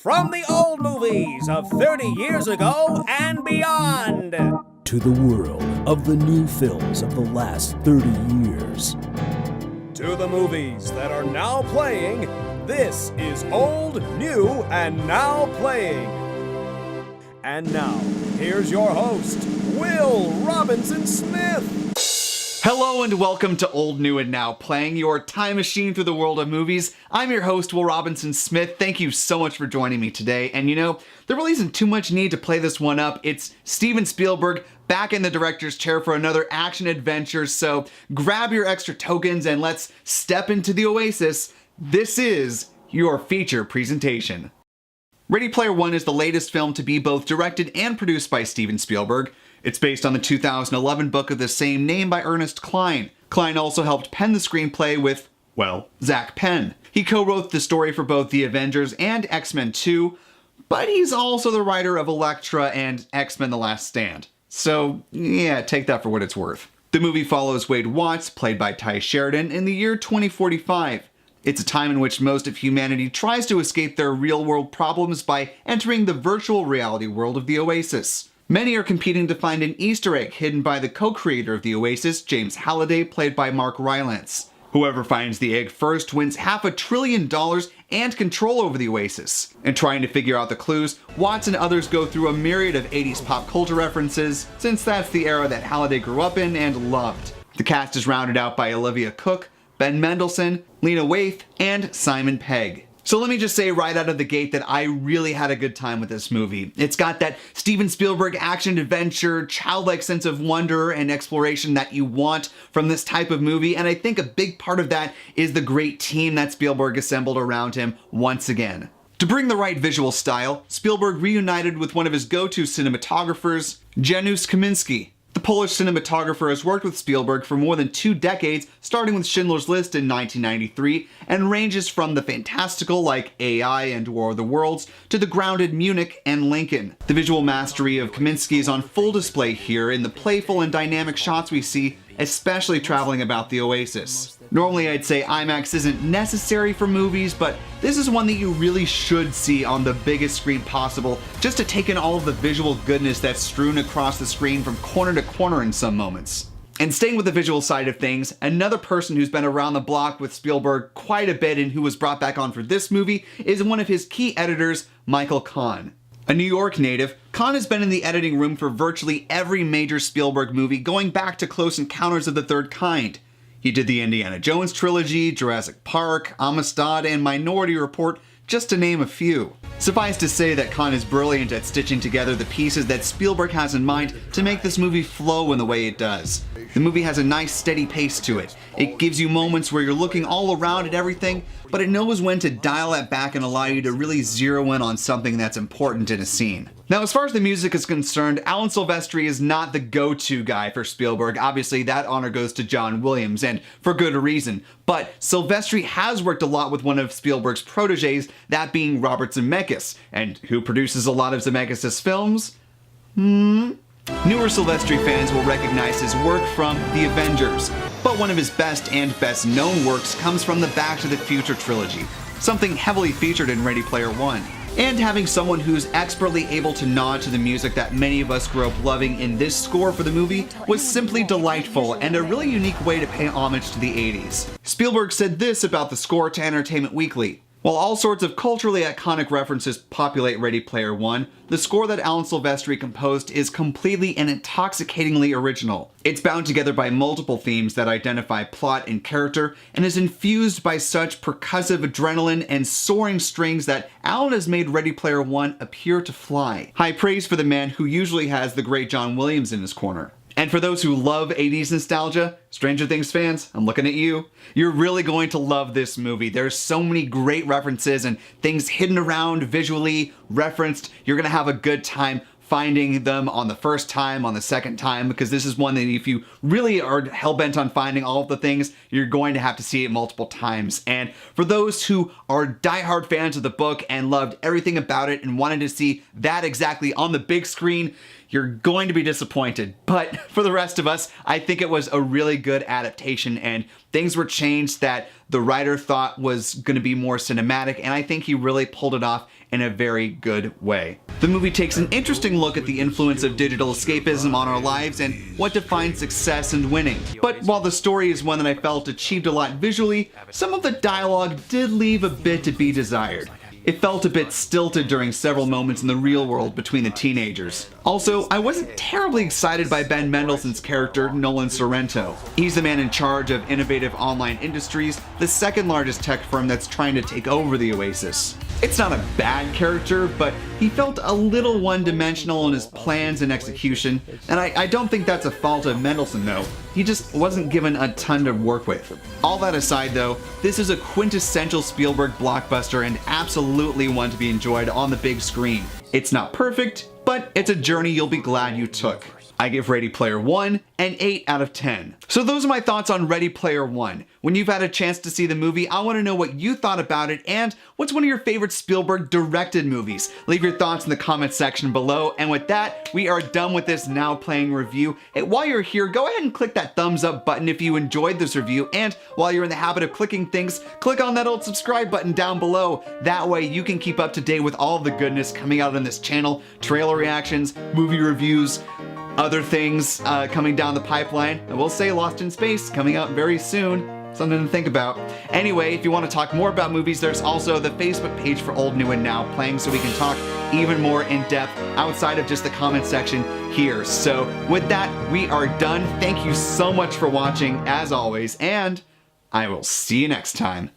From the old movies of 30 years ago and beyond. To the world of the new films of the last 30 years. To the movies that are now playing, this is Old, New, and Now Playing. And now, here's your host, Will Robinson Smith. Hello and welcome to Old, New, and Now Playing, your time machine through the world of movies. I'm your host, Will Robinson Smith. Thank you so much for joining me today. And you know, there really isn't too much need to play this one up. It's Steven Spielberg back in the director's chair for another action adventure, so grab your extra tokens and let's step into the oasis. This is your feature presentation. Ready Player One is the latest film to be both directed and produced by Steven Spielberg. It's based on the 2011 book of the same name by Ernest Cline. Cline also helped pen the screenplay with, well, Zach Penn. He co-wrote the story for both The Avengers and X-Men 2, but he's also the writer of Elektra and X-Men The Last Stand. So, yeah, take that for what it's worth. The movie follows Wade Watts, played by Tye Sheridan, in the year 2045. It's a time in which most of humanity tries to escape their real-world problems by entering the virtual reality world of the Oasis. Many are competing to find an Easter egg hidden by the co-creator of the Oasis, James Halliday, played by Mark Rylance. Whoever finds the egg first wins $500 billion and control over the Oasis. In trying to figure out the clues, Watts and others go through a myriad of 80s pop culture references, since that's the era that Halliday grew up in and loved. The cast is rounded out by Olivia Cooke, Ben Mendelsohn, Lena Waithe, and Simon Pegg. So let me just say right out of the gate that I really had a good time with this movie. It's got that Steven Spielberg action-adventure, childlike sense of wonder and exploration that you want from this type of movie, and I think a big part of that is the great team that Spielberg assembled around him once again. To bring the right visual style, Spielberg reunited with one of his go-to cinematographers, Janusz Kaminski. The Polish cinematographer has worked with Spielberg for more than 2 decades, starting with Schindler's List in 1993, and ranges from the fantastical like AI and War of the Worlds to the grounded Munich and Lincoln. The visual mastery of Kaminski is on full display here in the playful and dynamic shots we see, especially traveling about the Oasis. Normally I'd say IMAX isn't necessary for movies, but this is one that you really should see on the biggest screen possible, just to take in all of the visual goodness that's strewn across the screen from corner to corner in some moments. And staying with the visual side of things, another person who's been around the block with Spielberg quite a bit and who was brought back on for this movie is one of his key editors, Michael Kahn. A New York native, Kahn has been in the editing room for virtually every major Spielberg movie going back to Close Encounters of the Third Kind. He did the Indiana Jones trilogy, Jurassic Park, Amistad, and Minority Report, just to name a few. Suffice to say that Kahn is brilliant at stitching together the pieces that Spielberg has in mind to make this movie flow in the way it does. The movie has a nice steady pace to it. It gives you moments where you're looking all around at everything, but it knows when to dial it back and allow you to really zero in on something that's important in a scene. Now, as far as the music is concerned, Alan Silvestri is not the go-to guy for Spielberg. Obviously, that honor goes to John Williams, and for good reason. But Silvestri has worked a lot with one of Spielberg's proteges, that being Robert Zemeckis. And who produces a lot of Zemeckis' films? Newer Silvestri fans will recognize his work from The Avengers, but one of his best and best-known works comes from the Back to the Future trilogy, something heavily featured in Ready Player One. And having someone who's expertly able to nod to the music that many of us grew up loving in this score for the movie was simply delightful and a really unique way to pay homage to the 80s. Spielberg said this about the score to Entertainment Weekly. While all sorts of culturally iconic references populate Ready Player One, the score that Alan Silvestri composed is completely and intoxicatingly original. It's bound together by multiple themes that identify plot and character, and is infused by such percussive adrenaline and soaring strings that Alan has made Ready Player One appear to fly. High praise for the man who usually has the great John Williams in his corner. And for those who love 80s nostalgia, Stranger Things fans, I'm looking at you. You're really going to love this movie. There's so many great references and things hidden around, visually referenced. You're gonna have a good time finding them on the first time, on the second time, because this is one that if you really are hell-bent on finding all of the things, you're going to have to see it multiple times. And for those who are die-hard fans of the book and loved everything about it and wanted to see that exactly on the big screen, you're going to be disappointed. But for the rest of us, I think it was a really good adaptation, and things were changed that the writer thought was going to be more cinematic, and I think he really pulled it off in a very good way. The movie takes an interesting look at the influence of digital escapism on our lives and what defines success and winning. But while the story is one that I felt achieved a lot visually, some of the dialogue did leave a bit to be desired. It felt a bit stilted during several moments in the real world between the teenagers. Also, I wasn't terribly excited by Ben Mendelsohn's character, Nolan Sorrento. He's the man in charge of Innovative Online Industries, the second largest tech firm that's trying to take over the Oasis. It's not a bad character, but he felt a little one-dimensional in his plans and execution, and I don't think that's a fault of Mendelsohn though. He just wasn't given a ton to work with. All that aside though, this is a quintessential Spielberg blockbuster and absolutely one to be enjoyed on the big screen. It's not perfect, but it's a journey you'll be glad you took. I give Ready Player One an 8 out of 10. So those are my thoughts on Ready Player One. When you've had a chance to see the movie, I want to know what you thought about it and what's one of your favorite Spielberg directed movies. Leave your thoughts in the comment section below, and with that, we are done with this Now Playing review. And while you're here, go ahead and click that thumbs up button if you enjoyed this review, and while you're in the habit of clicking things, click on that old subscribe button down below. That way you can keep up to date with all of the goodness coming out on this channel, trailer reactions, movie reviews, other things coming down the pipeline. I will say Lost in Space coming out very soon. Something to think about. Anyway, if you want to talk more about movies, there's also the Facebook page for Old, New, and Now Playing, so we can talk even more in depth outside of just the comment section here. So with that, we are done. Thank you so much for watching, as always, and I will see you next time.